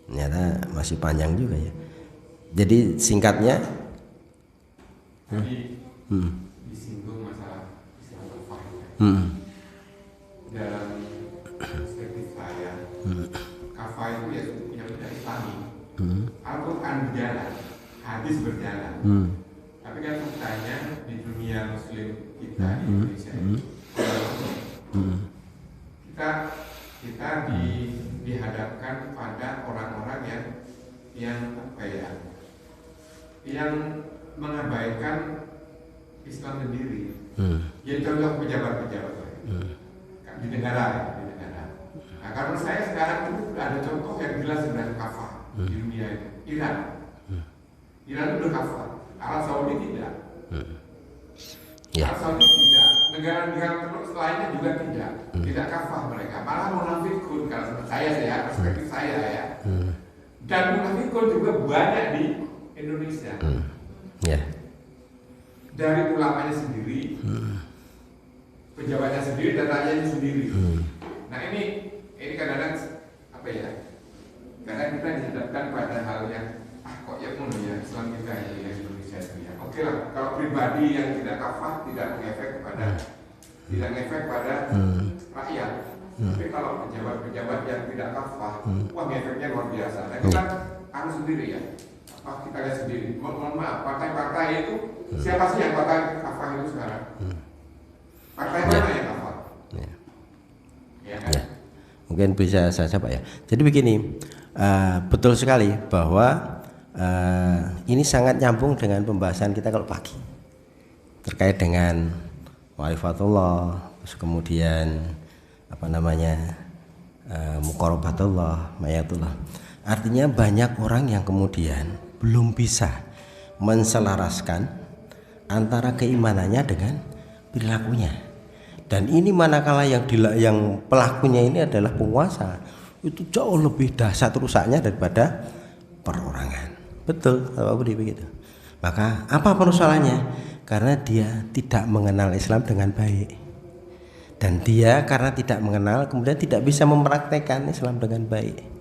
ternyata masih panjang juga ya. Jadi singkatnya disinggung masalah Islam kafah. Dalam perspektif saya, kafah itu ya punya benda Islami. Al-Quran berjalan, hadis berjalan. Tapi kan faktanya di dunia Muslim kita di Indonesia ini, kita dihadapkan pada orang-orang yang mengabaikan Islam sendiri. Jadi contoh pejabat-pejabat di negara. Nah, karena saya sekarang itu ada contoh yang jelas dengan kafah di dunia itu. Iran itu berkafah, Arab Saudi tidak. Arab Saudi tidak. Negara-negara terus lainnya juga tidak kafah mereka. Malah munafikun kalau saya perspektif saya ya. Dan munafikun juga banyak di Indonesia. Dari ulamanya sendiri, pejabatnya sendiri, dan rakyatnya sendiri. Nah ini kadang-kadang apa ya? Kadang kita dihadapkan pada hal yang kok ya pun ya Islam kita ya Indonesia itu ya. Oke lah, kalau pribadi yang tidak kafah tidak mengefek pada rakyat. Tapi kalau pejabat-pejabat yang tidak kafah, wah efeknya luar biasa. Nah kita harus sendiri ya. Kita lihat sendiri. Mohon maaf, partai-partai itu siapa sih yang partai kafah itu sekarang? Partai mana yang kafah? Ya kan? Mungkin bisa saja Pak ya. Jadi begini, betul sekali bahwa ini sangat nyambung dengan pembahasan kita kalau pagi terkait dengan ma'rifatullah, terus kemudian muqarabatullah, mayatullah. Artinya banyak orang yang kemudian belum bisa menselaraskan antara keimanannya dengan perilakunya. Dan ini manakala yang pelakunya ini adalah penguasa, itu jauh lebih dahsyat rusaknya daripada perorangan. Betul, Bapak Budi begitu. Maka apa persoalannya? Karena dia tidak mengenal Islam dengan baik. Dan dia karena tidak mengenal kemudian tidak bisa mempraktekkan Islam dengan baik.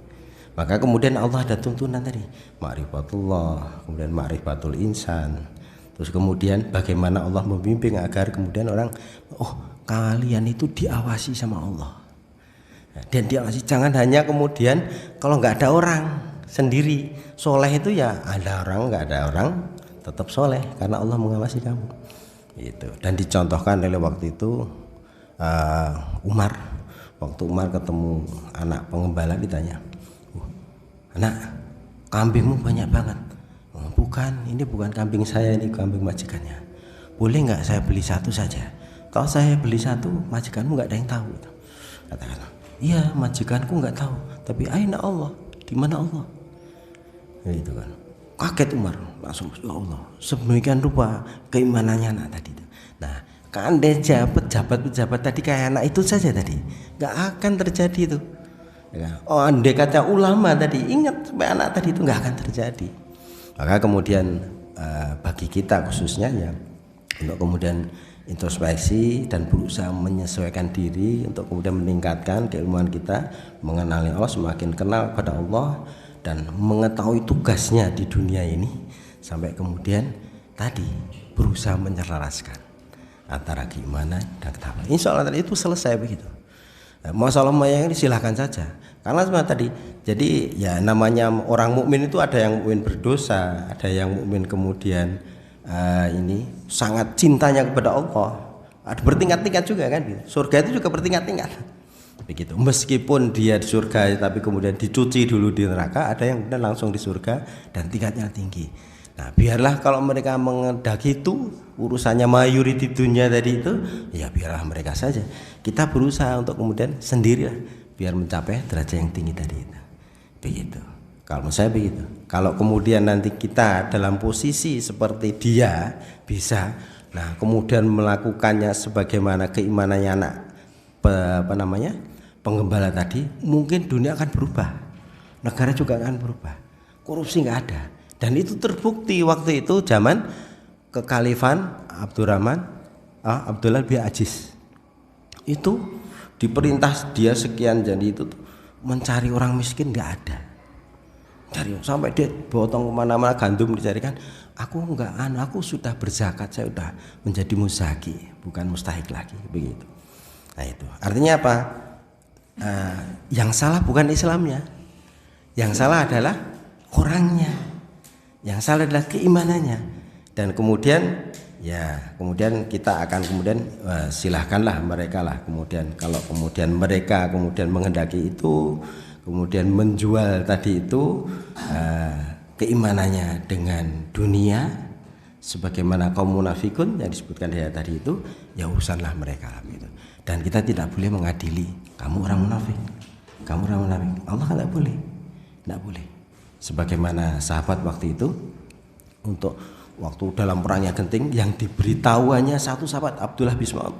Maka kemudian Allah ada tuntunan tadi, ma'rifatullah, kemudian ma'rifatul insan. Terus kemudian bagaimana Allah membimbing agar kemudian orang, kalian itu diawasi sama Allah. Dan diawasi, jangan hanya kemudian kalau nggak ada orang sendiri soleh itu ya ada orang, nggak ada orang tetap soleh karena Allah mengawasi kamu. Itu. Dan dicontohkan oleh waktu itu Umar, waktu Umar ketemu anak pengembala ditanya, anak, kambingmu banyak banget. Bukan, ini bukan kambing saya, ini kambing majikannya. Boleh nggak saya beli satu saja? Kalau saya beli satu, majikanmu nggak ada yang tahu. Katakan, iya majikanku nggak tahu. Tapi aina Allah, di mana Allah? Itu kan. Kaget Umar, langsung ya Allah. Sedemikian rupa keimanannya anak tadi. Nah, kan pejabat tadi kayak anak itu saja tadi, nggak akan terjadi itu. Andai kata ulama tadi ingat supaya anak tadi itu nggak akan terjadi. Maka kemudian bagi kita khususnya ya untuk kemudian introspeksi dan berusaha menyesuaikan diri untuk kemudian meningkatkan keilmuan kita, mengenali Allah, semakin kenal pada Allah dan mengetahui tugasnya di dunia ini, sampai kemudian tadi berusaha menyelaraskan antara keimanan dan ketakwaan. Insya Allah tadi itu selesai begitu. Masalah yang ini silahkan saja, karena sebenarnya tadi jadi ya namanya orang mukmin itu ada yang mukmin berdosa, ada yang mukmin kemudian ini sangat cintanya kepada Allah, ada bertingkat-tingkat juga kan gitu. Surga itu juga bertingkat-tingkat begitu, meskipun dia di surga tapi kemudian dicuci dulu di neraka, ada yang kemudian langsung di surga dan tingkatnya tinggi. Nah biarlah kalau mereka mengendaki itu urusannya mayoritas dunia tadi itu, ya biarlah mereka saja. Kita berusaha untuk kemudian sendirilah biar mencapai derajat yang tinggi tadi itu. Begitu. Kalau saya begitu. Kalau kemudian nanti kita dalam posisi seperti dia bisa, nah kemudian melakukannya sebagaimana keimanannya anak penggembala tadi, mungkin dunia akan berubah, negara juga akan berubah, korupsi nggak ada. Dan itu terbukti waktu itu zaman kekhalifan Abdullah bin Aziz. Itu diperintah dia sekian jadi itu mencari orang miskin nggak ada. Cari sampai dia botong kemana-mana gandum dicarikan. Aku sudah berzakat, saya sudah menjadi muzaki, bukan mustahik lagi begitu. Nah itu artinya apa? Yang salah bukan Islamnya, yang salah adalah orangnya, yang salah adalah keimanannya. Dan kemudian kita akan kemudian silahkanlah mereka lah kemudian kalau kemudian mereka kemudian menghendaki itu, kemudian menjual tadi itu keimanannya dengan dunia sebagaimana kaum munafikun yang disebutkan tadi itu, ya urusanlah mereka gitu. Dan kita tidak boleh mengadili kamu orang munafik, kamu orang munafik. Allah kan tidak boleh. Sebagaimana sahabat waktu itu untuk waktu dalam perangnya Genting yang diberitahuannya satu sahabat Abdullah bin Mas'ud,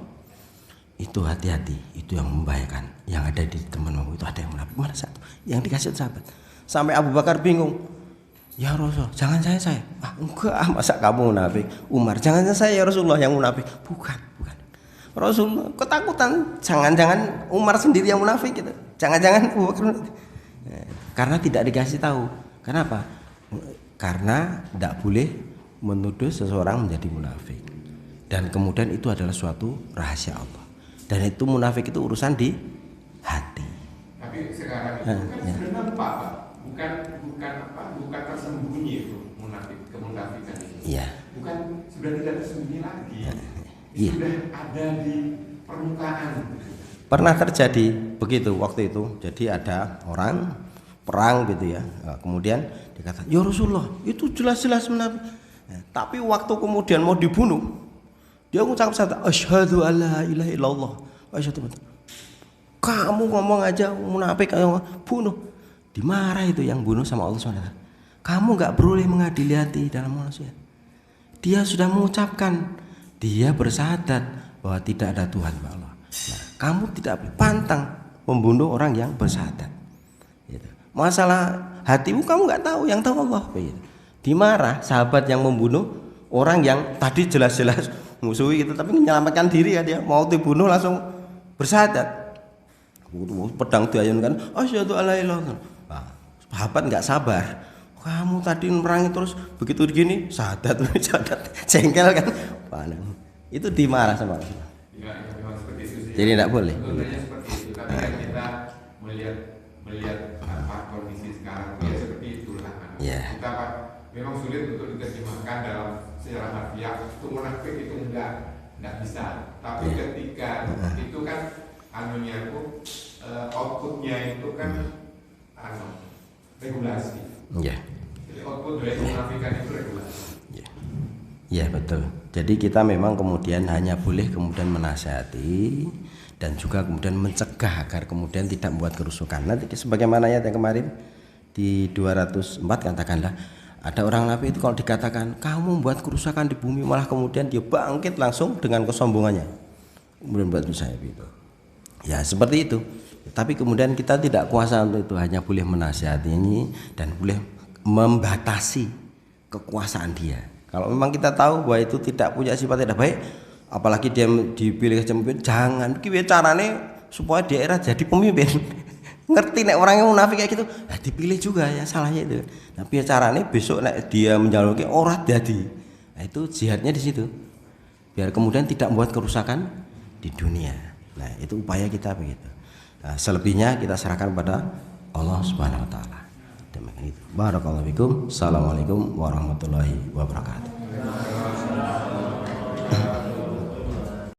itu hati-hati, itu yang membahayakan. Yang ada di temanmu itu ada yang munafik. Mana satu yang dikasih sahabat. Sampai Abu Bakar bingung, ya Rasul, jangan saya. Enggak, masa kamu munafik? Umar, jangan saya ya Rasulullah yang munafik. Bukan. Rasul ketakutan, jangan-jangan Umar sendiri yang munafik gitu. Jangan-jangan Abu Bakar. Karena tidak dikasih tahu. Kenapa? Karena tidak boleh menuduh seseorang menjadi munafik. Dan kemudian itu adalah suatu rahasia Allah. Dan itu munafik itu urusan di hati. Tapi sekarang itu kan sudah nampak, Pak. Bukan tersembunyi itu kemunafikan itu. Iya. Bukan sudah tidak tersembunyi lagi. Iya. Sudah ada di permukaan. Pernah terjadi begitu waktu itu. Jadi ada orang perang gitu ya. Kemudian dikatakan, "Ya Rasulullah, itu jelas-jelas munafik." Tapi waktu kemudian mau dibunuh, dia mengucap kata asyhadu alla ilaha illallah wa asyhadu. Kamu ngomong aja munafik, bunuh. Dimarah itu yang bunuh sama Allah SWT. Kamu enggak boleh mengadili hati dalam manusia. Dia sudah mengucapkan, dia bersyahadat bahwa tidak ada Tuhan Allah. Nah, kamu tidak pantang membunuh orang yang bersyahadat. Gitu. Masalah hatimu kamu enggak tahu, yang tahu Allah. Gitu. Dimarah sahabat yang membunuh orang yang tadi jelas-jelas musuhi gitu, tapi menyelamatkan diri ya, dia mau dibunuh langsung bersyahadat. Pedang diayunkan, asyhadu alla ilaha illallah. Sahabat nggak sabar. Kamu tadi merangi terus begitu begini, syahadat jengkel kan. Itu dimarah sama Allah. Ya, memang seperti itu sih. Jadi tidak boleh. Tentunya seperti itu. Tapi kan kita melihat apa kondisi sekarang ya seperti itulah. Yeah. Kita memang sulit untuk diterjemahkan dalam secara harfiah. Itu munafik itu enggak bisa. Tapi ketika itu kan outputnya itu kan regulasi. Iya. Jadi output dari kemunafikan itu regulasi. Iya betul. Jadi kita memang kemudian hanya boleh kemudian menasihati dan juga kemudian mencegah agar kemudian tidak membuat kerusakan. Nanti sebagaimana ayat yang kemarin di 204 katakanlah ada orang nabi itu kalau dikatakan kamu membuat kerusakan di bumi, malah kemudian dia bangkit langsung dengan kesombongannya kemudian buat saya itu. Ya seperti itu. Tapi kemudian kita tidak kuasa untuk itu, hanya boleh menasihatinya dan boleh membatasi kekuasaan dia. Kalau memang kita tahu bahwa itu tidak punya sifat tidak baik, apalagi dia dipilih pemimpin, jangan piye carane supaya daerah jadi pemimpin. Ngerti nek orangnya munafik kayak gitu, ya dipilih juga ya salahnya itu. Nah, piye carane besok nek dia menjalurkan ora jadi. Nah, itu jihadnya di situ. Biar kemudian tidak membuat kerusakan di dunia. Nah, itu upaya kita begitu. Nah, selebihnya kita serahkan pada Allah Subhanahu wa taala. Demikian itu. Barakallahu fikum. Assalamualaikum warahmatullahi wabarakatuh.